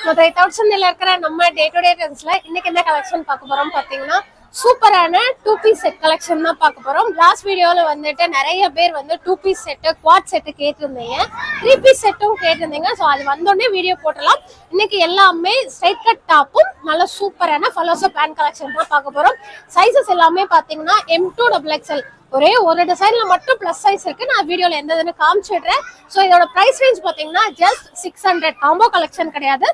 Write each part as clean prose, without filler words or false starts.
மதுரை தவுட் சந்தையில இருக்கிற நம்ம டே டு டே ட்ரெண்ட்ஸ்ல இன்னைக்கு என்ன கலெக்ஷன் பார்க்க போறோம் பாத்தீங்கன்னா சூப்பரான 2 பீஸ் செட் கலெக்ஷன் தான் பார்க்க போறோம். லாஸ்ட் வீடியோல வந்துட்டு நிறைய பேர் வந்து 2 பீஸ் செட் குவாட் செட் கேட்டிருந்தீங்க, 3 பீஸ் செட்டும் கேட்டிருந்தீங்க. ஸோ அது வந்தோடனே வீடியோ போட்டலாம். இன்னைக்கு எல்லாமே ஸ்ட்ரைட் கட் டாப்பும் நல்ல சூப்பரான ஃபலோசோ பேண்ட் கலெக்ஷன் தான் பார்க்க போறோம். சைசஸ் எல்லாமே பாத்தீங்கன்னா M2 XXL ஒரே ஒரு டிசைன்ல மட்டும் பிளஸ் சைஸ் இருக்கு. நான் வீடியோல எந்த இதுன்னு காமிச்சிடுறேன். ஸோ இதோட பிரைஸ் ரேஞ்ச் பாத்தீங்கன்னா ஜஸ்ட் 600. காம்போ கலெக்ஷன் கிடையாது,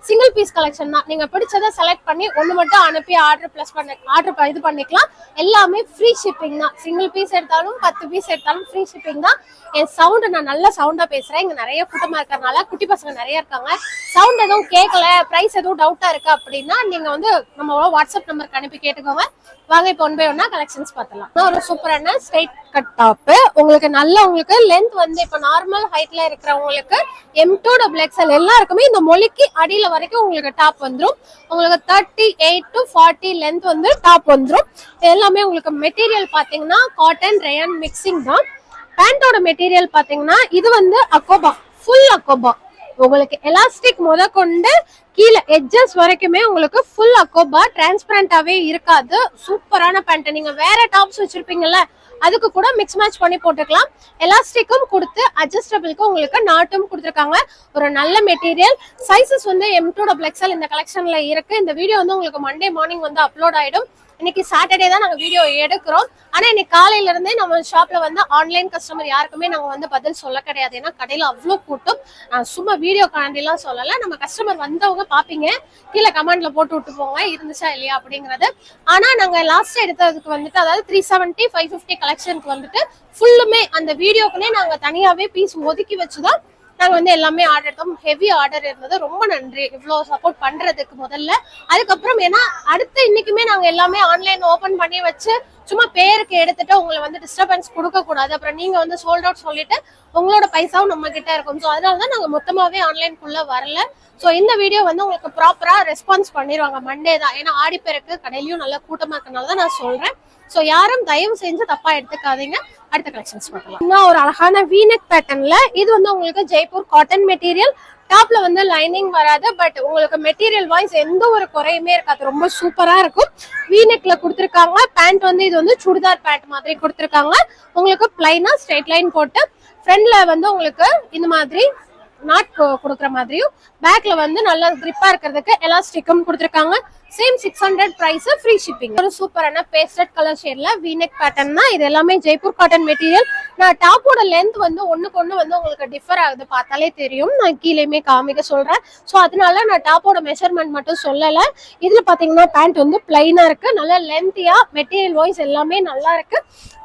சிங்கிள் பீஸ் கலெக்ஷன் தான். நீங்க பிடிச்சதை செலக்ட் பண்ணி ஒன்று மட்டும் அனுப்பி ஆர்டர் இது பண்ணிக்கலாம். எல்லாமே ஃப்ரீ ஷிப்பிங் தான். சிங்கிள் பீஸ் எடுத்தாலும் 10 பீஸ் எடுத்தாலும் ஃப்ரீ ஷிப்பிங் தான். என் சவுண்ட் நான் நல்ல சவுண்டா பேசுறேன். இங்க நிறைய கூட்டமா இருக்கிறதுனால குட்டி பசங்க நிறைய இருக்காங்க. சவுண்ட் எதுவும் கேட்கல, பிரைஸ் எதுவும் டவுட்டா இருக்கு அப்படின்னா நீங்க வந்து நம்ம வாட்ஸ்அப் நம்பருக்கு அனுப்பி கேட்டுக்கோங்க. வாங்க இப்போ 1 by 1 கலெக்ஷன்ஸ் பார்த்தலாம். ஒரு சூப்பரான ஸ்ட்ரைட் கட் டாப். உங்களுக்கு லென்த் வந்து இப்போ நார்மல் ஹைட்ல இருக்கிறவங்களுக்கு M2 XXL எல்லாருக்குமே இந்த மொழிக்கு அடியில வரைக்கும் உங்களுக்கு டாப் வந்துடும். உங்களுக்கு 38 to 40 லென்த் வந்து டாப் வந்துடும். எல்லாமே உங்களுக்கு மெட்டீரியல் பாத்தீங்கன்னா காட்டன் ரயான் மிக்சிங் தான். பேண்டோட மெட்டீரியல் பாத்தீங்கன்னா இது வந்து அக்கோபா, ஃபுல் அக்கோபா. உங்களுக்கு எலாஸ்டிக் முத கொண்டு கீழே எட்ஜஸ் வரைக்குமே உங்களுக்கு ஃபுல் அக்கோபா, டிரான்ஸ்பரண்டாவே இருக்காது. சூப்பரான பேண்ட். நீங்க வேற டாப்ஸ் வச்சிருப்பீங்கல்ல அதுக்கு கூட மிக்ஸ் மேட்ச் பண்ணி போட்டுக்கலாம். எலாஸ்டிக்கும் கொடுத்து அட்ஜஸ்டபிளுக்கு உங்களுக்கு நாட்டும் கொடுத்துருக்காங்க. ஒரு நல்ல மெட்டீரியல். சைசஸ் வந்து M2 XXL இந்த கலெக்ஷன்ல இருக்கு. இந்த வீடியோ வந்து உங்களுக்கு மண்டே மார்னிங் வந்து அப்லோட் ஆயிடும். இன்னைக்கு சாட்டர்டே தான் நாங்க வீடியோ எடுக்கிறோம். ஆனா இன்னைக்கு காலையில இருந்தே நம்ம ஷாப்ல வந்து ஆன்லைன் கஸ்டமர் யாருக்குமே நாங்க வந்து பதில் சொல்ல கிடையாது. ஏன்னா கடையில அவ்வளவு கூட்டம். சும்மா வீடியோ காண்டிலாம் சொல்லல. நம்ம கஸ்டமர் வந்தவங்க பாப்பீங்க, கீழே கமெண்ட்ல போட்டு விட்டு போங்க இருந்துச்சா இல்லையா அப்படிங்கறது. ஆனா நாங்க லாஸ்ட் எடுத்ததுக்கு வந்துட்டு அதாவது 370 550 கலெக்ஷனுக்கு வந்துட்டு ஃபுல்லுமே அந்த வீடியோக்குன்னே நாங்க தனியாவே பீஸ் ஒதுக்கி வச்சுதான் நாங்க வந்து எல்லாமே ஆர்டர் எடுத்தோம். ஹெவி ஆர்டர் இருந்தது. ரொம்ப நன்றி இவ்வளவு சப்போர்ட் பண்றதுக்கு முதல்ல. அதுக்கப்புறம் ஏன்னா அடுத்து இன்னைக்குமே நாங்க எல்லாமே ஆன்லைன் ஓபன் பண்ணி வச்சு சும்மா பேருக்கு எடுத்துட்டு உங்களை வந்து டிஸ்டர்பன்ஸ் கொடுக்க கூடாது. அப்புறம் நீங்க வந்து சோல்ட் அவுட் சொல்லிட்டு உங்களோட பைசாவும் நம்ம கிட்ட இருக்கும். ஸோ அதனாலதான் நாங்க மொத்தமாவே ஆன்லைனுக்குள்ள வரல. ஸோ இந்த வீடியோ வந்து உங்களுக்கு ப்ராப்பரா ரெஸ்பான்ஸ் பண்ணிடுவாங்க மண்டே தான். ஏன்னா ஆடிப்பெருக்கு கடையிலயும் நல்ல கூட்டமா இருக்கனால தான் நான் சொல்றேன். ஸோ யாரும் தயவு செஞ்சு தப்பா எடுத்துக்காதீங்க. அடுத்த கலெக்ஷன்ஸ் பார்க்கலாம். இன்னும் ஒரு அழகான வீநெக் பேட்டர்ன்ல இது வந்து உங்களுக்கு ஜெய்ப்பூர் காட்டன் மெட்டீரியல். டாப்ல வந்து லைனிங் வராது. பட் உங்களுக்கு மெட்டீரியல் வைஸ் எந்த ஒரு குறையுமே இருக்காது. ரொம்ப சூப்பரா இருக்கும். வீநெக்ல கொடுத்துருக்காங்க. பேண்ட் வந்து இது வந்து சுடிதார் பேண்ட் மாதிரி கொடுத்துருக்காங்க. உங்களுக்கு பிளைனா ஸ்ட்ரைட் லைன் போட்டு ஃப்ரண்ட்ல வந்து உங்களுக்கு இந்த மாதிரி நாட் கொடுக்குற மாதிரியும் பேக்ல வந்து நல்லா கிரிப்பா இருக்கிறதுக்கு எலாஸ்டிக்கும் கொடுத்துருக்காங்க. Same 600 price, free shipping. ஒரு சூப்பரான பேஸ்டட் கலர் ஷேட்ல வீநெக் பேட்டர்ன் தான். இது எல்லாமே ஜெய்ப்பூர் காட்டன் மெட்டீரியல். நான் டாப்போட லென்த் வந்து ஒண்ணுக்கு ஒண்ணு வந்து உங்களுக்கு டிஃபர் ஆகுது, பார்த்தாலே தெரியும். நான் கீழேயுமே காமிக்க சொல்றேன். ஸோ அதனால நான் டாப்போட மெஷர்மெண்ட் மட்டும் சொல்லல. இதுல பாத்தீங்கன்னா பேண்ட் வந்து பிளைனா இருக்கு, நல்லா லென்த்தியா, மெட்டீரியல் வைஸ் எல்லாமே நல்லா இருக்கு.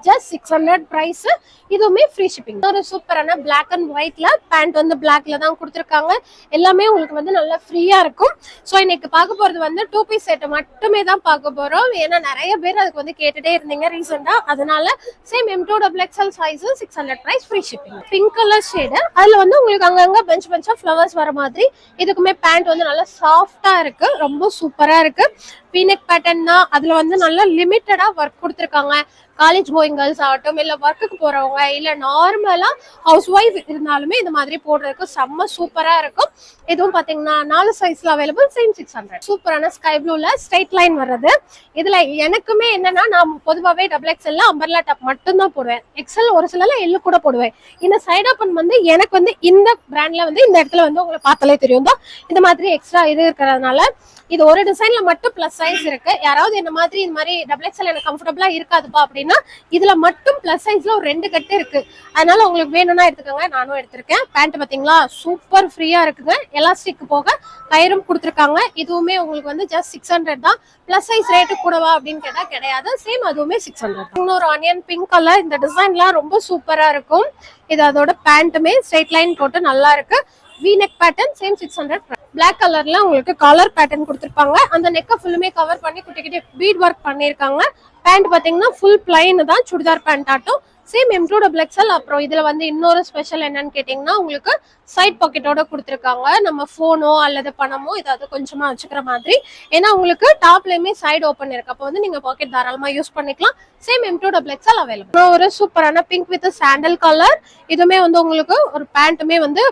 Just 600 price. இதுவுமே ஃப்ரீ ஷிப்பிங். ஒரு சூப்பரான பிளாக் அண்ட் ஒயிட்ல பேண்ட் வந்து பிளாக்ல தான் கொடுத்துருக்காங்க. எல்லாமே உங்களுக்கு வந்து நல்லா ஃப்ரீயா இருக்கும். ஸோ இன்னைக்கு பார்க்க போறது வந்து 2 பீஸ் செட் மட்டுமே தான் பார்க்க போறோம். ஏன்னா நிறைய பேர் அதுக்கு வந்து கேட்டுட்டே இருந்தீங்க ரீசெண்டா. அதனால same M2 XXL size 600 price, free shipping. Pink colour shade. அதுல வந்து உங்களுக்கு அங்கங்க பெஞ்சா ஃபிளவர்ஸ் வர மாதிரி. இதுக்குமே பேண்ட் வந்து நல்லா சாஃப்டா இருக்கு. ரொம்ப சூப்பரா இருக்கு. வீநெக் பேட்டர்ன் தான். அதுல வந்து நல்லா லிமிட்டடா ஒர்க் கொடுத்துருக்காங்க. காலேஜ் கோயிங் கேர்ள்ஸ் ஆகட்டும், இல்ல ஒர்க்குக்கு போறவங்க, இல்ல நார்மலா ஹவுஸ் ஒய்ஃப் இருந்தாலுமே இந்த மாதிரி போடுறதுக்கு செம்ம சூப்பரா இருக்கும். இதுவும் பாத்தீங்கன்னா 4 சைஸ்ல அவைலபிள். சேம் 600. சூப்பரான ஸ்கை ப்ளூல ஸ்ட்ரைட் லைன் வர்றது. இதுல எனக்குமே என்னன்னா நான் பொதுவாவே XXL அம்பர்லா டாப் மட்டும் தான் போடுவேன். XL ஒரு சில எல்லு கூட போடுவேன். இந்த சைட் ஓப்பன் வந்து எனக்கு வந்து இந்த பிராண்ட்ல வந்து இந்த இடத்துல வந்து உங்களுக்கு பார்த்தாலே தெரியும் தான் இந்த மாதிரி எக்ஸ்ட்ரா இது இருக்கிறதுனால. இது ஒரு டிசைன்ல மட்டும் பிளஸ் சைஸ் இருக்கு. யாராவது இந்த மாதிரி XXL எனக்கு கம்ஃபர்டபுளா இருக்காதுப்பா அப்படின்னா இதுல மட்டும் பிளஸ் சைஸ்ல ஒரு 2 கட்டு இருக்கு. அதனால உங்களுக்கு வேணும்னா எடுத்துக்கோங்க. நானும் எடுத்திருக்கேன். பேண்ட் பாத்தீங்களா சூப்பர் ஃப்ரீயா இருக்குங்க. எலாஸ்டிக் போக கயிறும் கொடுத்துருக்காங்க. இதுவுமே உங்களுக்கு வந்து ஜஸ்ட் 600 தான். பிளஸ் சைஸ் ரேட்டு கூடவா அப்படின்னு கேட்டா கிடையாது. சேம் அதுவுமே 600. இன்னொரு ஆனியன் பிங்க் கலர். இந்த டிசைன்லாம் ரொம்ப சூப்பரா இருக்கும். இது அதோட பேண்ட்டுமே ஸ்ட்ரைட் லைன் போட்டு நல்லா இருக்கு. V-neck pattern. சேம் 600. பிளாக் கலர்ல உங்களுக்கு காலர் பேட்டர்ன் கொடுத்துருப்பாங்க. அந்த நெக்க ஃபுல்லுமே கவர் பண்ணி குட்டி குட்டி பீட் ஒர்க் பண்ணிருக்காங்க. பேண்ட் பாத்தீங்கன்னா ஃபுல் பிளைன் தான், சுடிதார் பேண்ட் ஆட்டும். Same M2 XXL. அப்புறம் இதுல வந்து இன்னொரு ஸ்பெஷல் என்னன்னு கேட்டீங்கன்னா உங்களுக்கு சைட் பாக்கெட்டோட கொடுத்துருக்காங்க. நம்ம போனோ அல்லது பணமோ ஏதாவது கொஞ்சமா வச்சுக்கிற மாதிரி. ஏன்னா உங்களுக்கு டாப்லயுமே சைடு ஓப்பன் இருக்கு. அப்போ வந்து நீங்க பாக்கெட் தாராளமா யூஸ் பண்ணிக்கலாம். Same M2 XXL available. ஒரு சூப்பரான பிங்க் வித் சாண்டல் கலர். இதுவுமே வந்து உங்களுக்கு ஒரு பேண்ட்டுமே வந்து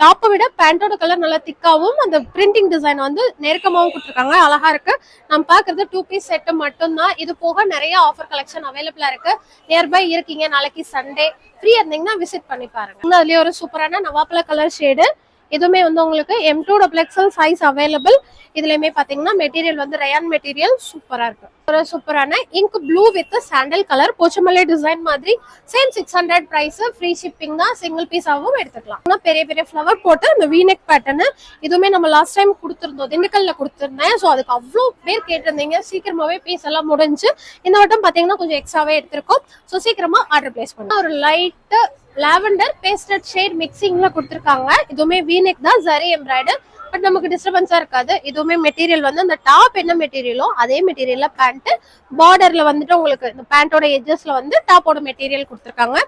டாப்பை விட பேண்டோட கலர் நல்லா திக்காவும் அந்த பிரிண்டிங் டிசைன் வந்து நெருக்கமாவும் கொடுத்துருக்காங்க. அழகா இருக்கு. நம்ம பாக்குறது 2 பீஸ் செட் மட்டும்தான். இது போக நிறைய ஆஃபர் கலெக்ஷன் அவைலபிளா இருக்கு. நியர்பை இருக்கீங்க, நாளைக்கு சண்டே ஃப்ரீயா இருந்தீங்கன்னா விசிட் பண்ணி பாருங்க. அதுலயே ஒரு சூப்பரான நவாப்பழ கலர் ஷேடு. இதுவுமே வந்து உங்களுக்கு M2XL சைஸ் அவைலபிள். இதுலயுமே பாத்தீங்கன்னா மெட்டீரியல் வந்து ரயான் மெட்டீரியல் சூப்பரா இருக்கு. ஒரு சூப்பரான ink blue with sandal colour Pochampally design மாதிரி சேம் 600 பிரைஸ். ஃப்ரீ ஷிப்பிங் தான். சிங்கிள் பீஸ் ஆகவும் எடுத்துக்கலாம். பெரிய பெரிய ஃபிளவர் போட்டு அந்த வீநெக் பேட்டர்ன் இதுவுமே நம்ம லாஸ்ட் டைம் கொடுத்துருந்தோம், திண்டுக்கல்ல கொடுத்துருந்தேன். ஸோ அதுக்கு அவ்வளோ பேர் கேட்டிருந்தீங்க. சீக்கிரமாவே பீஸ் எல்லாம் முடிஞ்சு இந்த வட்டம் பாத்தீங்கன்னா கொஞ்சம் எக்ஸ்ட்ராவே எடுத்திருக்கோம். ஸோ சீக்கிரமா ஆர்டர் பிளேஸ் பண்ணுங்க. ஒரு லைட் லாவெண்டர் பேஸ்டட் ஷேட் மிக்சிங்ல கொடுத்துருக்காங்க. இதுவுமே வீநெக் தான், ஜரி எம்ப்ராய்டர். பட் நமக்கு டிஸ்டர்பன்ஸா இருக்காது. இதுவுமே மெட்டீரியல் வந்து அந்த டாப் என்ன மெட்டீரியலோ அதே மெட்டீரியல்ல பேண்ட். பார்டர்ல வந்துட்டு உங்களுக்கு இந்த பேண்டோட எட்ஜஸ்ல வந்து டாப்போட மெட்டீரியல் கொடுத்துருக்காங்க.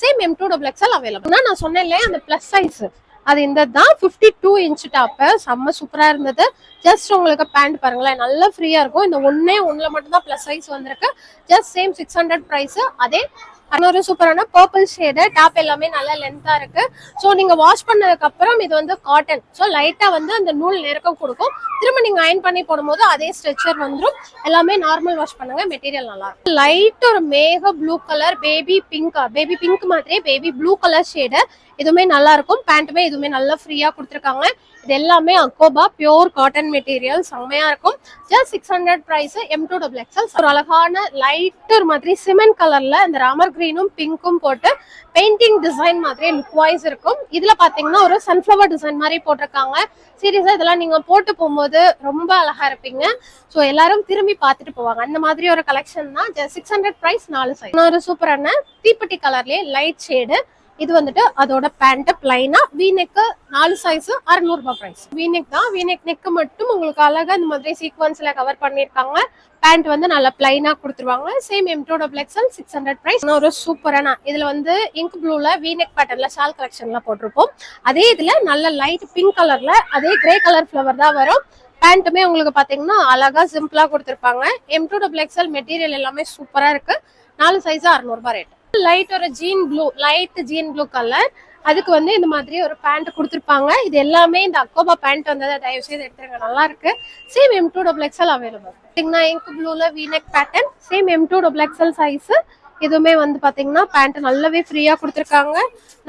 Same M2XL available. நான் சொன்னேன் இல்லையா அந்த பிளஸ் சைஸ், அது இந்த தான் 52 இன்ச் டாப்பு. செம்ம சூப்பரா இருந்தது. ஜஸ்ட் உங்களுக்கு பேண்ட் பாருங்களேன், நல்லா ஃப்ரீயா இருக்கும். இந்த ஒன்னுல மட்டும் தான் பிளஸ் சைஸ் வந்திருக்கு. Just same 600 price. அதே இன்னொரு சூப்பரான பர்பிள் ஷேடு. டாப் எல்லாமே நல்லா லென்த்தா இருக்கு. ஸோ நீங்க வாஷ் பண்ணதுக்கு அப்புறம் இது வந்து காட்டன். ஸோ லைட்டா வந்து அந்த நூல் நெருக்கம் கொடுக்கும். திரும்ப நீங்க அயன் பண்ணி போடும்போது அதே ஸ்ட்ரெச்சர் வந்துடும். எல்லாமே நார்மல் வாஷ் பண்ணுங்க, மெட்டீரியல் நல்லா இருக்கும். லைட் ஒரு மேக ப்ளூ கலர், பேபி பிங்க் மாதிரி பேபி ப்ளூ கலர் ஷேடு. இதுவுமே நல்லா இருக்கும். பேண்ட்டுமே இதுவுமே நல்லா ஃப்ரீயா கொடுத்துருக்காங்க. இது எல்லாமே அக்கோபா பியோர் காட்டன் மெட்டீரியல், செம்மையா இருக்கும். Just 600 price. M2XL. ஒரு அழகான லைட் ஒரு மாதிரி சிமெண்ட் கலர்ல இந்த ராமர் கிரீனும் பிங்க்கும் போட்டு பெயிண்டிங் டிசைன் மாதிரி லுக் வைஸ் இருக்கும். இதுல பாத்தீங்கன்னா ஒரு சன்ஃபிளவர் டிசைன் மாதிரி போட்டிருக்காங்க. சீரியஸா இதெல்லாம் நீங்க போட்டு போகும்போது ரொம்ப அழகா இருப்பீங்க. ஸோ எல்லாரும் திரும்பி பார்த்துட்டு போவாங்க. அந்த மாதிரி ஒரு கலெக்ஷன் தான். 600 பிரைஸ். 4 சைஸ். ஒரு சூப்பரான தீப்பெட்டி கலர்லயே லைட் ஷேடு. இது வந்துட்டு அதோட பேண்ட் பிளைனா வீநெக் 4 சைஸ் 600 ரூபாய் பிரைஸ். வீநெக் தான். வீநெக் நெக் மட்டும் உங்களுக்கு அழகா இந்த மாதிரி சீக்வன்ஸ்ல கவர் பண்ணிருக்காங்க. பேண்ட் வந்து நல்லா பிளைனா கொடுத்துருவாங்க. Same M2XL 600 price. ஒரு சூப்பரான இதுல வந்து இங்க் ப்ளூல வீநெக் பேட்டர்ன்ல ஷால் கலெக்ஷன்ல போட்டிருப்போம். அதே இதுல நல்ல லைட் பிங்க் கலர்ல அதே கிரே கலர் ஃபிளவர் தான் வரும். பேண்ட்டுமே உங்களுக்கு பாத்தீங்கன்னா அழகா சிம்பிளா கொடுத்துருப்பாங்க. M2XL மெட்டீரியல் எல்லாமே சூப்பரா இருக்கு. 4 சைஸ் 600 ரூபாய் ரேட். லைட் ஒரு லைட் ஜீன் ப்ளூ கலர். அதுக்கு வந்து இந்த மாதிரி ஒரு பேண்ட் கொடுத்துருப்பாங்க. இது எல்லாமே இந்த அக்கோபா பேண்ட் வந்ததை தயவு செய்து எடுத்துருங்க, நல்லா இருக்கு. Same M2XL available. பாத்தீங்கன்னா இங்க் ப்ளூல V neck pattern. Same M2XL size. இதுவுமே வந்து பாத்தீங்கன்னா பேண்ட் நல்லாவே ஃப்ரீயா கொடுத்துருக்காங்க.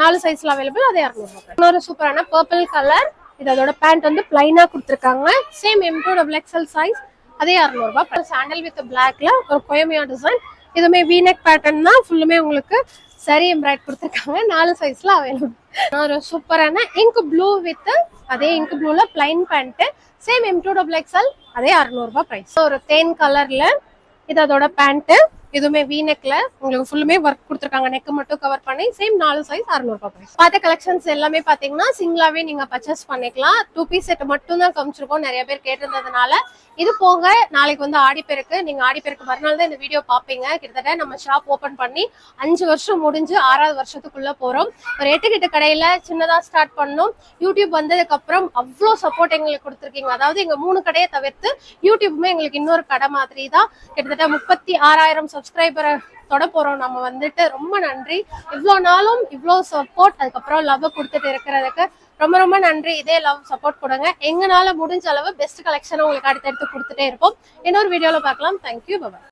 4 சைஸ்ல அவைலபிள். அதே 600 ரூபாய். இன்னொரு சூப்பரான பர்பிள் கலர். இது அதோட பேண்ட் வந்து பிளைனா கொடுத்துருக்காங்க. Same M2XL size. அதே 600 ரூபாய். சாண்டல் வித் பிளாக்ல ஒரு கொயமியா டிசைன். இதுவுமே வீநெக் பேட்டர்ன் தான். ஃபுல்லுமே உங்களுக்கு சரி எம்ப்ராய்ட் கொடுத்துருக்காங்க. 4 சைஸ்ல அவைலபிள். ஒரு சூப்பரான இங்க் ப்ளூ வித் அதே இங்க் ப்ளூல பிளைன் பேண்ட். Same M2XL. அதே 600 ரூபாய் பிரைஸ். ஒரு தேன் கலர்ல இது அதோட பேண்ட். இதுவுமே வீநெக்ல உங்களுக்கு ஃபுல்லுமே ஒர்க் கொடுத்துருக்காங்க. நெக் மட்டும் கவர் பண்ணி சேம் 4 சைஸ் 600 ரூபாய் பிரைஸ். பார்த்த கலெக்ஷன்ஸ் எல்லாமே பாத்தீங்கன்னா சிங்கிளாவே நீங்க பர்ச்சேஸ் பண்ணிக்கலாம். 2 பீஸ் செட் மட்டும் தான் காமிச்சிருக்கோம். நிறைய பேர் கேட்டிருந்ததுனால. இது போக நாளைக்கு வந்து ஆடிப்பெருக்கு. நீங்க ஆடிப்பெருக்கு மறுநாள் தான் இந்த வீடியோ பாப்பீங்க. கிட்டத்தட்ட நம்ம ஷாப் ஓபன் பண்ணி 5 வருஷம் முடிஞ்சு 6வது வருஷத்துக்குள்ள போறோம். ஒரு 8 கடையில சின்னதா ஸ்டார்ட் பண்ணோம். யூடியூப் வந்ததுக்கு அப்புறம் அவ்வளோ சப்போர்ட் எங்களுக்கு கொடுத்துருக்கீங்க. அதாவது எங்க 3 கடையை தவிர்த்து யூடியூப்மே எங்களுக்கு இன்னொரு கடை மாதிரி தான். கிட்டத்தட்ட 36,000 சப்ஸ்கிரைபரை தொட போறோம். நம்ம வந்துட்டு ரொம்ப நன்றி. இவ்வளோ நாளும் இவ்வளோ சப்போர்ட், அதுக்கப்புறம் லவ் கொடுத்துட்டு இருக்கிறதுக்கு ரொம்ப ரொம்ப நன்றி. இதே லவ் சப்போர்ட் கொடுங்க. எங்கனால முடிஞ்ச அளவு பெஸ்ட் கலெக்ஷன் உங்களுக்கு அடுத்தடுத்து கொடுத்துட்டே இருப்போம். இன்னொரு வீடியோல பார்க்கலாம். தேங்க்யூ. பாய்.